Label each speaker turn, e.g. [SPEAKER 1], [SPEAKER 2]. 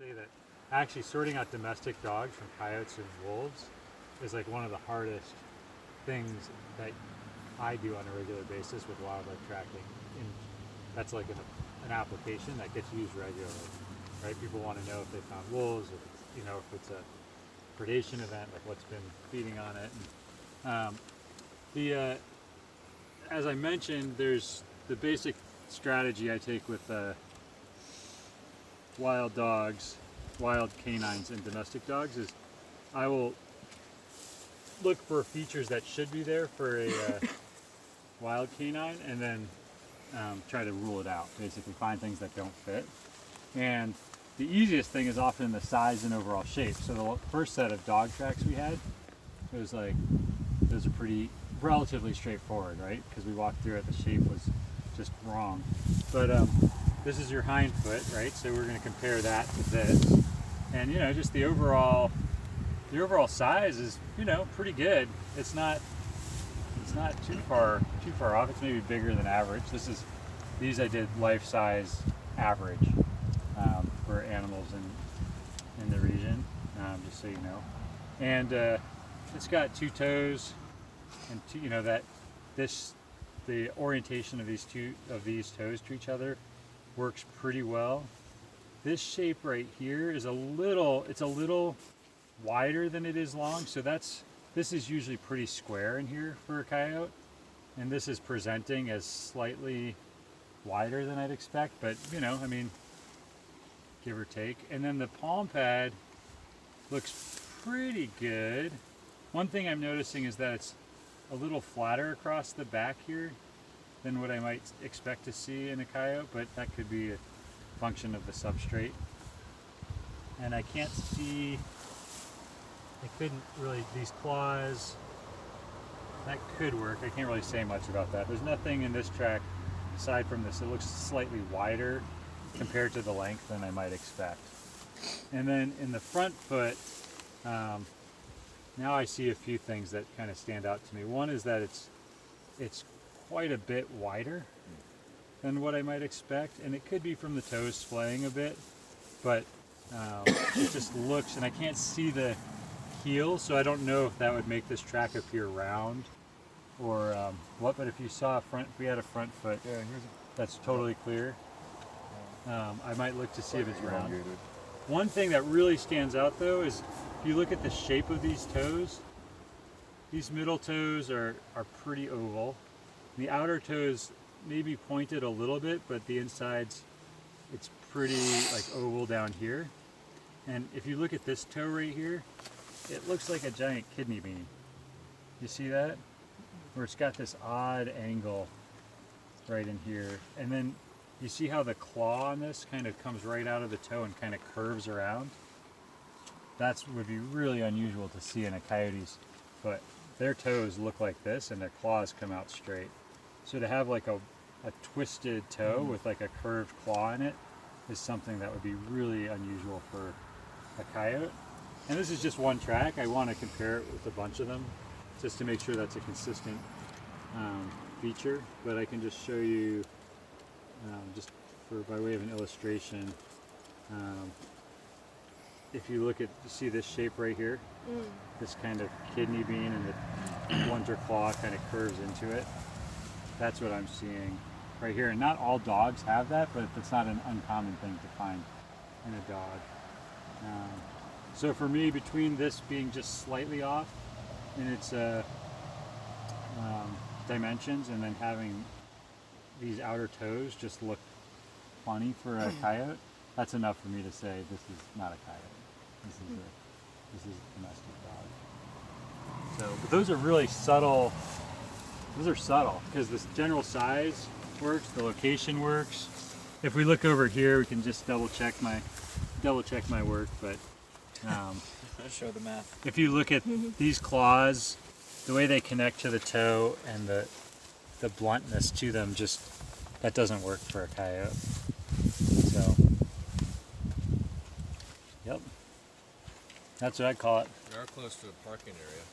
[SPEAKER 1] say that actually sorting out domestic dogs from coyotes and wolves is like one of the hardest things that I do on a regular basis with wildlife tracking. And that's like an application that gets used regularly, right? People want to know if they found wolves, if it's, you know, if it's a predation event, like what's been feeding on it. And, as I mentioned, there's the basic strategy I take with wild dogs, wild canines and domestic dogs is I will look for features that should be there for a wild canine and then try to rule it out, basically find things that don't fit. And the easiest thing is often the size and overall shape. So the first set of dog tracks we had, it was like, those are pretty relatively straightforward, right? Because we walked through it, the shape was just wrong. But this is your hind foot, right? So we're going to compare that to this. And you know, just the overall size is, you know, pretty good. It's not too far off. It's maybe bigger than average. These I did life size average for animals in the region, just so you know. And it's got two toes, and two, you know, the orientation of these toes to each other works pretty well. This shape right here is a little wider than it is long, so this is usually pretty square in here for a coyote, and this is presenting as slightly wider than I'd expect, but you know, I mean, give or take. And then the palm pad looks pretty good. One thing I'm noticing is that it's a little flatter across the back here than what I might expect to see in a coyote, but that could be a function of the substrate. And I can't see, I couldn't really, these claws, that could work. I can't really say much about that. There's nothing in this track aside from this. It looks slightly wider compared to the length than I might expect. And then in the front foot, now I see a few things that kind of stand out to me. One is that it's quite a bit wider than what I might expect, and it could be from the toes splaying a bit, but it just looks, and I can't see the heel, so I don't know if that would make this track appear round or what. But if you saw if we had a front foot, that's totally clear. I might look to see if it's round. One thing that really stands out though is if you look at the shape of these toes, these middle toes are pretty oval. The outer toes maybe pointed a little bit, but the insides, it's pretty like oval down here. And if you look at this toe right here, it looks like a giant kidney bean. You see that? Where it's got this odd angle right in here. And then you see how the claw on this kind of comes right out of the toe and kind of curves around? That would be really unusual to see in a coyote's foot. Their toes look like this and their claws come out straight. So to have like a twisted toe with like a curved claw in it is something that would be really unusual for a coyote. And this is just one track. I want to compare it with a bunch of them just to make sure that's a consistent feature. But I can just show you just by way of an illustration. If you look at, you see this shape right here, this kind of kidney bean, and the blunter claw kind of curves into it. That's what I'm seeing right here. And not all dogs have that, but it's not an uncommon thing to find in a dog. So for me, between this being just slightly off in its dimensions and then having these outer toes just look funny for a coyote, that's enough for me to say this is not a coyote. This is a domestic dog. So, but those are really subtle. Those are subtle because this general size works, the location works. If we look over here, we can just double check my work. But
[SPEAKER 2] show the math.
[SPEAKER 1] if you look at these claws, the way they connect to the toe and the bluntness to them, just that doesn't work for a coyote. So, yep, that's what I call it.
[SPEAKER 3] We are close to a parking area.